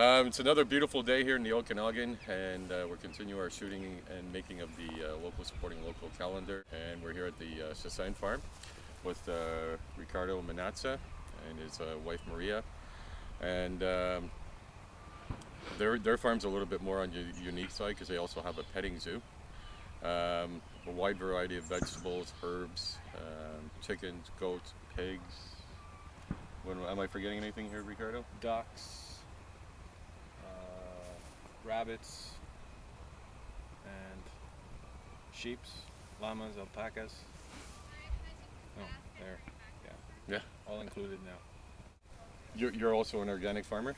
It's another beautiful day here in the Okanagan, and we're continuing our shooting and making of the local supporting local calendar. And we're here at the Sesen farm with Ricardo Manazza and his wife Maria. And their farm's a little bit more on the unique side because they also have a petting zoo. A wide variety of vegetables, herbs, chickens, goats, pigs. Am I forgetting anything here, Ricardo? Ducks, rabbits, and sheeps, llamas, alpacas. Oh, there, yeah. Yeah. All included now. You're also an organic farmer?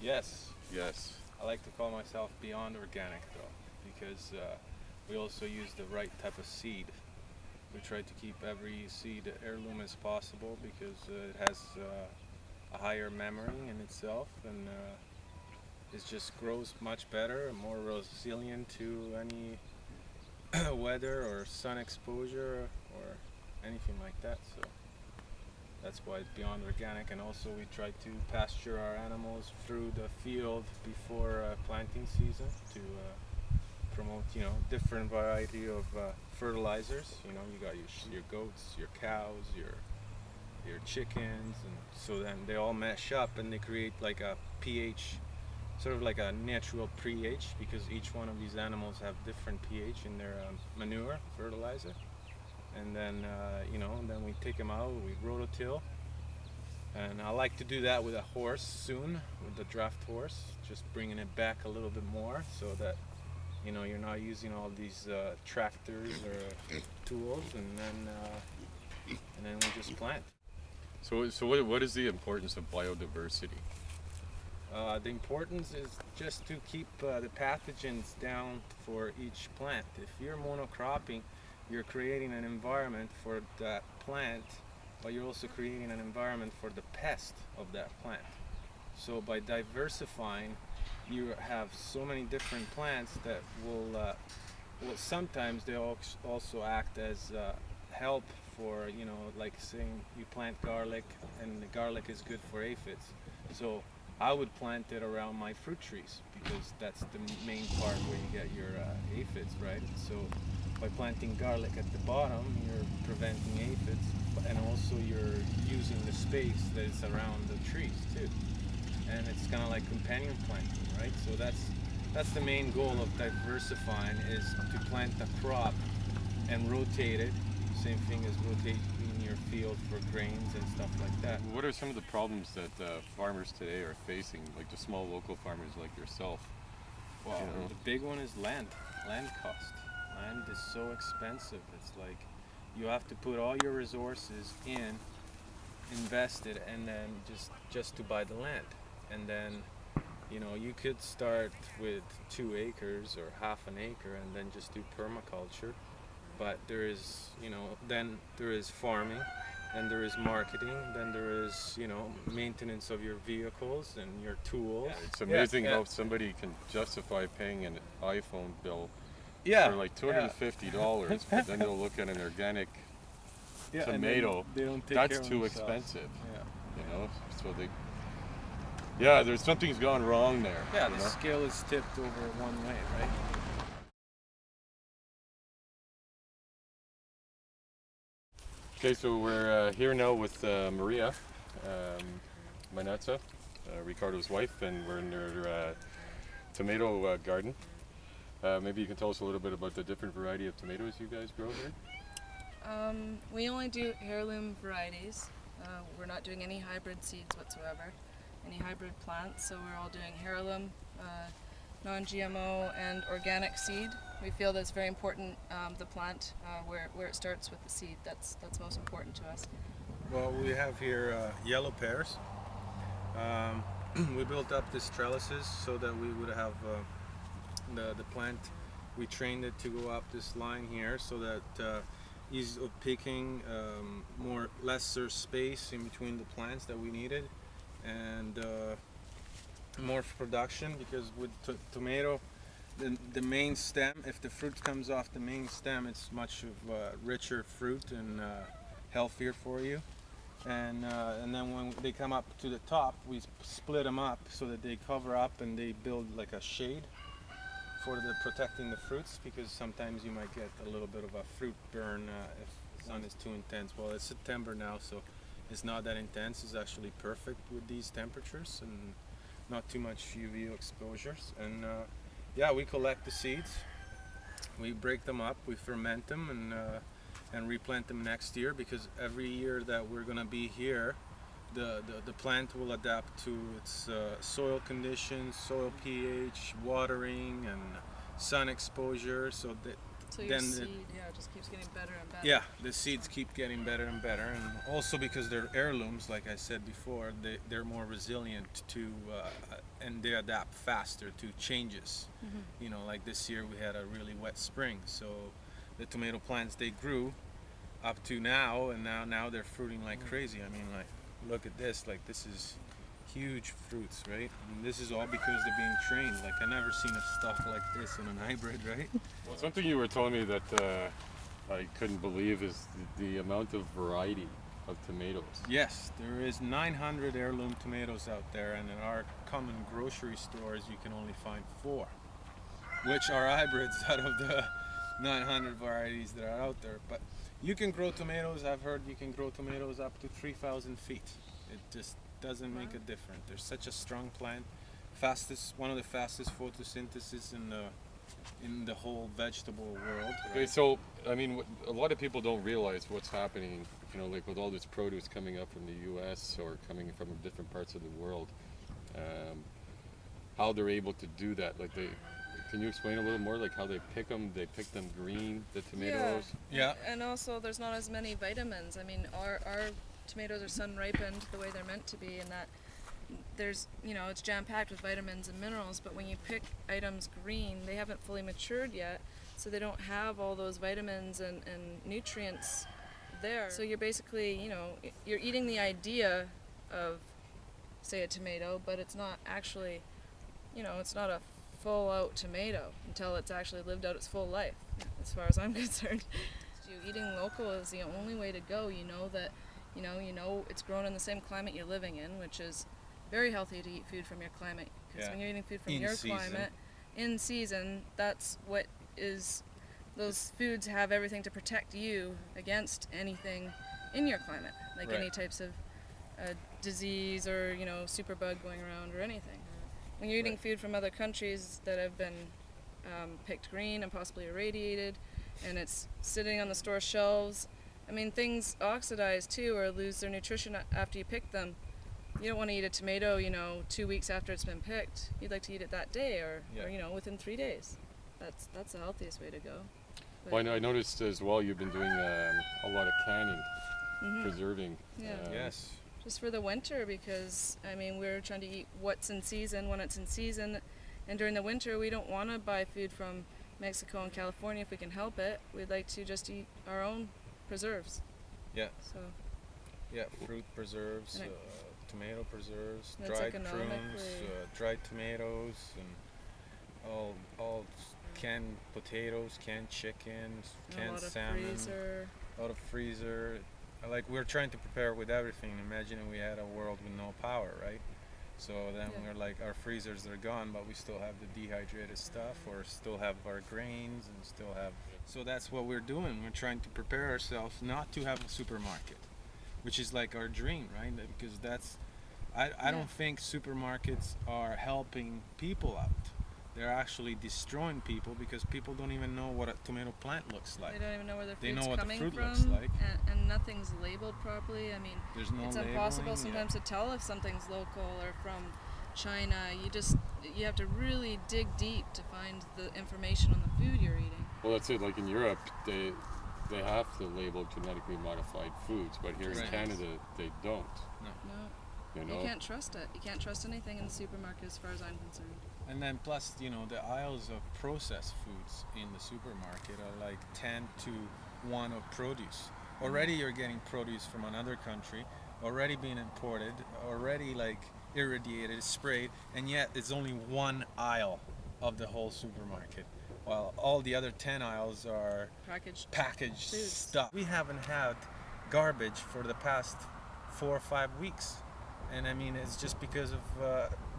Yes, Yes. I like to call myself beyond organic though, because we also use the right type of seed. We try to keep every seed heirloom as possible because it has a higher memory in itself, and it just grows much better and more resilient to any weather or sun exposure or anything like that. So that's why it's beyond organic. And also we try to pasture our animals through the field before planting season to promote, different variety of fertilizers. You got your goats, your cows, your chickens, and so then they all mesh up and they create like a pH, sort of like a natural pH, because each one of these animals have different pH in their manure fertilizer. And then then we take them out, we rototill, and I like to do that with a horse soon, with the draft horse, just bringing it back a little bit more so that you're not using all these tractors or tools, and then we just plant. So what is the importance of biodiversity? The importance is just to keep the pathogens down for each plant. If you're monocropping, you're creating an environment for that plant, but you're also creating an environment for the pest of that plant. So by diversifying, you have so many different plants that will sometimes they also act as help for, like saying you plant garlic, and the garlic is good for aphids. So I would plant it around my fruit trees because that's the main part where you get your aphids, right? So by planting garlic at the bottom, you're preventing aphids, and also you're using the space that is around the trees too. And it's kind of like companion planting, right? So that's the main goal of diversifying, is to plant a crop and rotate it. Same thing as rotating your field for grains and stuff like that. What are some of the problems that farmers today are facing, like the small local farmers like yourself? Well, the big one is land cost. Land is so expensive. It's like you have to put all your resources in, invest it, and then just to buy the land. And then you could start with 2 acres or half an acre and then just do permaculture. But there is, then there is farming, then there is marketing, then there is, maintenance of your vehicles and your tools. Yeah, it's amazing how somebody can justify paying an iPhone bill for like $250, but then they'll look at an organic tomato. They don't take That's care of too themselves. expensive. So there's something's gone wrong there. Yeah, the scale is tipped over one way, right? Okay, so we're here now with Maria Manazza, Ricardo's wife, and we're in their tomato garden. Maybe you can tell us a little bit about the different variety of tomatoes you guys grow here. We only do heirloom varieties. We're not doing any hybrid seeds whatsoever, any hybrid plants, so we're all doing heirloom, non-GMO and organic seed. We feel that's very important, the plant, where it starts with the seed. That's most important to us. Well, we have here yellow pears. We built up these trellises so that we would have the plant. We trained it to go up this line here so that ease of picking, lesser space in between the plants that we needed, and more production, because with tomato, the main stem, if the fruit comes off the main stem, it's much of richer fruit and healthier for you. and then when they come up to the top, we split them up so that they cover up and they build like a shade for the protecting the fruits, because sometimes you might get a little bit of a fruit burn if the sun is too intense. Well, it's September now, so it's not that intense. It's actually perfect with these temperatures and not too much UV exposures. And yeah, we collect the seeds, we break them up, we ferment them, and replant them next year, because every year that we're gonna be here, the plant will adapt to its soil conditions, soil pH, watering, and sun exposure. So that So your seed, just keeps getting better and better. yeah, the seeds keep getting better and better, and also because they're heirlooms, like I said before, they're more resilient to, and they adapt faster to changes. You know, like this year we had a really wet spring, so the tomato plants, they grew up to now, and now they're fruiting like crazy. I mean, like, look at this, like this is huge fruits, right? And this is all because they're being trained. Like, I never seen a stock like this in an hybrid, right? Well, something you were telling me that I couldn't believe is the amount of variety of tomatoes. Yes, there is 900 heirloom tomatoes out there, and in our common grocery stores you can only find 4, which are hybrids out of the 900 varieties that are out there. But you can grow tomatoes, I've heard you can grow tomatoes up to 3,000 feet. It just doesn't make a difference. They're such a strong plant, one of the fastest photosynthesis in the whole vegetable world. Okay, so I mean, a lot of people don't realize what's happening. You know, like with all this produce coming up from the U.S. or coming from different parts of the world, how they're able to do that. Like, can you explain a little more, like how they pick them? They pick them green, the tomatoes. Yeah. And also, there's not as many vitamins. I mean, our tomatoes are sun ripened the way they're meant to be, and that there's, it's jam packed with vitamins and minerals. But when you pick items green, they haven't fully matured yet, so they don't have all those vitamins and nutrients there. So you're basically, you're eating the idea of, say, a tomato, but it's not actually, it's not a full out tomato until it's actually lived out its full life, as far as I'm concerned. Eating local is the only way to go. You know that, it's grown in the same climate you're living in, which is very healthy to eat food from your climate. Because when you're eating food from your climate, in season, that's what is, those foods have everything to protect you against anything in your climate, like any types of disease or, superbug going around or anything. When you're eating food from other countries that have been picked green and possibly irradiated, and it's sitting on the store shelves, I mean, things oxidize too or lose their nutrition after you pick them. You don't want to eat a tomato, 2 weeks after it's been picked. You'd like to eat it that day or within 3 days. That's the healthiest way to go. But Well, I noticed as well you've been doing a lot of canning, preserving. Yeah. Yes. just for the winter, because I mean we're trying to eat what's in season when it's in season, and during the winter we don't want to buy food from Mexico and California if we can help it. We'd like to just eat our own preserves. Yeah. So Yeah, fruit preserves, And tomato preserves, That's dried prunes, economically- dried tomatoes, and all canned potatoes, canned chickens, and a canned lot of salmon, freezer. out of freezer. Like, we're trying to prepare with everything. Imagining we had a world with no power, right? So then Yeah. we're like, our freezers are gone, but we still have the dehydrated stuff, or still have our grains, and still have. So that's what we're doing. We're trying to prepare ourselves not to have a supermarket, which is like our dream, right? Because that's, I don't think supermarkets are helping people out. They're actually destroying people, because people don't even know what a tomato plant looks like. They don't even know where their They food's know what the coming fruit from, looks like. and nothing's labeled properly. I mean, There's no it's labeling, impossible yeah. sometimes to tell if something's local or from China. You have to really dig deep to find the information on the food you're eating. Well, that's it. Like in Europe, they have to label genetically modified foods, but here in Right. Canada, they don't. No, You you know. can't trust it. You can't trust anything in the supermarket, as far as I'm concerned. And then plus, the aisles of processed foods in the supermarket are like 10 to 1 of produce. Already you're getting produce from another country, already being imported, already like irradiated, sprayed, and yet it's only one aisle of the whole supermarket, while all the other 10 aisles are Packaged packaged foods. stuff. We haven't had garbage for the past 4 or 5 weeks. And I mean, it's just because of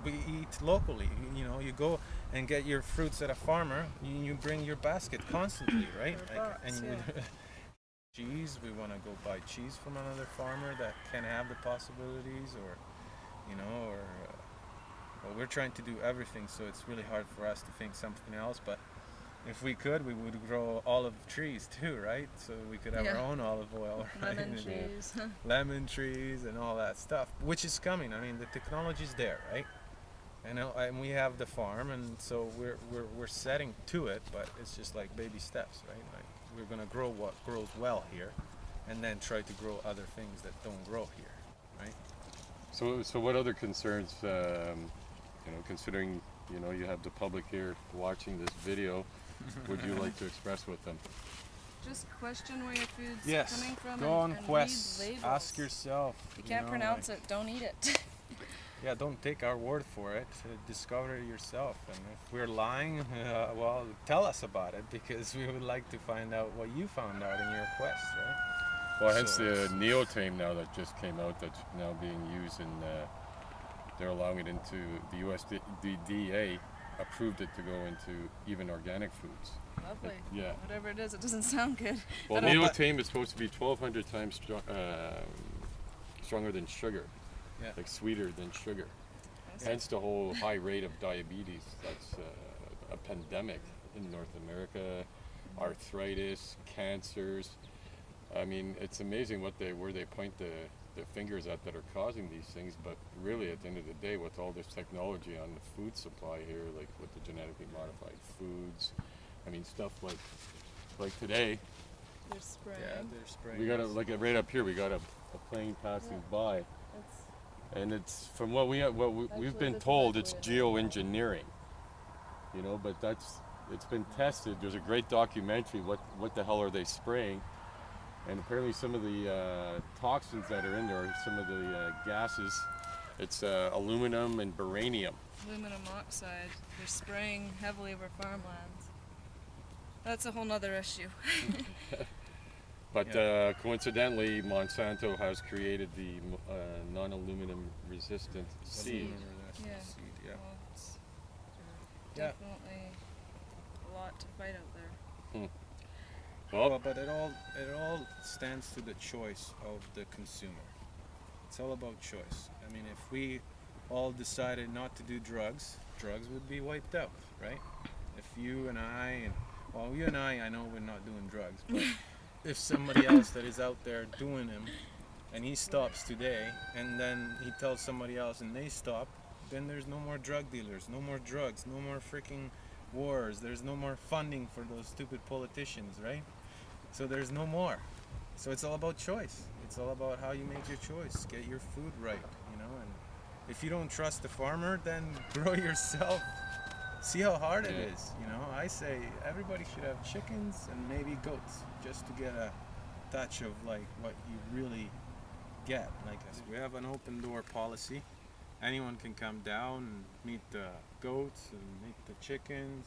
we eat locally. You know, you go and get your fruits at a farmer. You bring your basket constantly, right? Or box, yeah. Cheese. We want to go buy cheese from another farmer that can have the possibilities, or you know, or well, we're trying to do everything, so it's really hard for us to think something else. But if we could, we would grow olive trees too, right? So we could have our own olive oil, right? Lemon trees. Lemon trees and all that stuff, which is coming. I mean, the technology's there, right? And we have the farm, and so we're setting to it, but it's just like baby steps, right? Like we're gonna grow what grows well here, and then try to grow other things that don't grow here, right? So what other concerns, considering, you have the public here watching this video, would you like to express with them? Just question where your food's Yes, coming from go on and quest. read labels. Ask yourself. If you can't pronounce it, don't eat it. Yeah, don't take our word for it. Discover it yourself. And if we're lying, well, tell us about it, because we would like to find out what you found out in your quest, right? Well, hence the Neotame now that just came out, that's now being used, and they're allowing it into the USDA approved it to go into even organic foods. Lovely. Yeah. Whatever it is, it doesn't sound good. Well, Neotame is supposed to be 1,200 times stronger than sugar, like sweeter than sugar. Hence the whole high rate of diabetes. That's a pandemic in North America, arthritis, cancers. I mean, it's amazing where they point the fingers at that are causing these things, but really at the end of the day, with all this technology on the food supply here, like with the genetically modified foods, I mean, stuff like today, They're spraying. Yeah, they're spraying. we got right up here, we got a plane passing by, It's, and it's from what we've been this is told, it's actually geoengineering, but it's been tested. There's a great documentary, what the hell are they spraying? And apparently some of the toxins that are in there, some of the gases, it's aluminum and barium. aluminum oxide. They're spraying heavily over farmlands. That's a whole nother issue. But coincidentally, Monsanto has created the non-aluminum resistant seed. Yeah. Yeah. Well, it's Yeah. definitely a lot to fight out there. Well, but it all stands to the choice of the consumer. It's all about choice. I mean, if we all decided not to do drugs would be wiped out, right? If you and I, I know we're not doing drugs, but if somebody else that is out there doing them, and he stops today, and then he tells somebody else and they stop, then there's no more drug dealers, no more drugs, no more freaking wars, there's no more funding for those stupid politicians, right? So there's no more. So it's all about choice. It's all about how you make your choice. Get your food right, and if you don't trust the farmer, then grow yourself. See how hard it is, I say everybody should have chickens and maybe goats, just to get a touch of like what you really get. Like we have an open door policy. Anyone can come down and meet the goats and meet the chickens,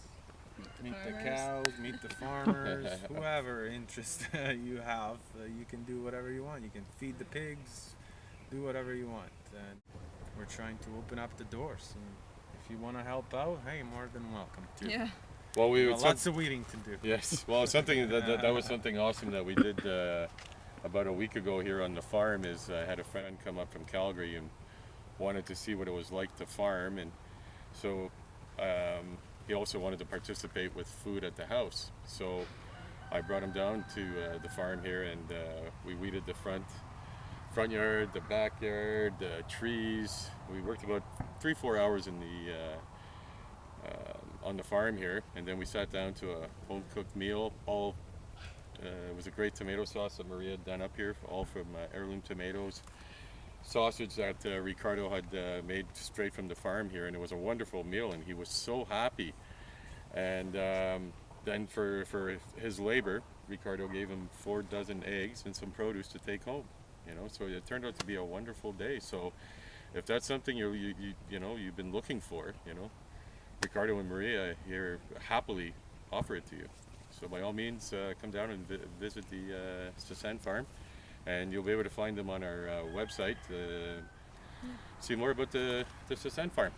meet the cows, meet the farmers, whoever interest you have. You can do whatever you want. You can feed the pigs, do whatever you want. And we're trying to open up the doors. And if you want to help out, hey, more than welcome to. Yeah. Well, lots of weeding to do. Yes. Well, something that was something awesome that we did about a week ago here on the farm. Is I had a friend come up from Calgary and wanted to see what it was like to farm, and so he also wanted to participate with food at the house. So I brought him down to the farm here, and we weeded the front yard, the backyard, the trees. We worked about 3-4 hours in the on the farm here, and then we sat down to a home cooked meal. It was a great tomato sauce that Maria had done up here, all from heirloom tomatoes. Sausage that Ricardo had made straight from the farm here, and it was a wonderful meal, and he was so happy. And then for his labor, Ricardo gave him 4 dozen eggs and some produce to take home. So it turned out to be a wonderful day. So if that's something you've been looking for, Ricardo and Maria here happily offer it to you. So by all means, come down and visit the Sesen farm. and you'll be able to find them on our website. See more about the Sesen farm.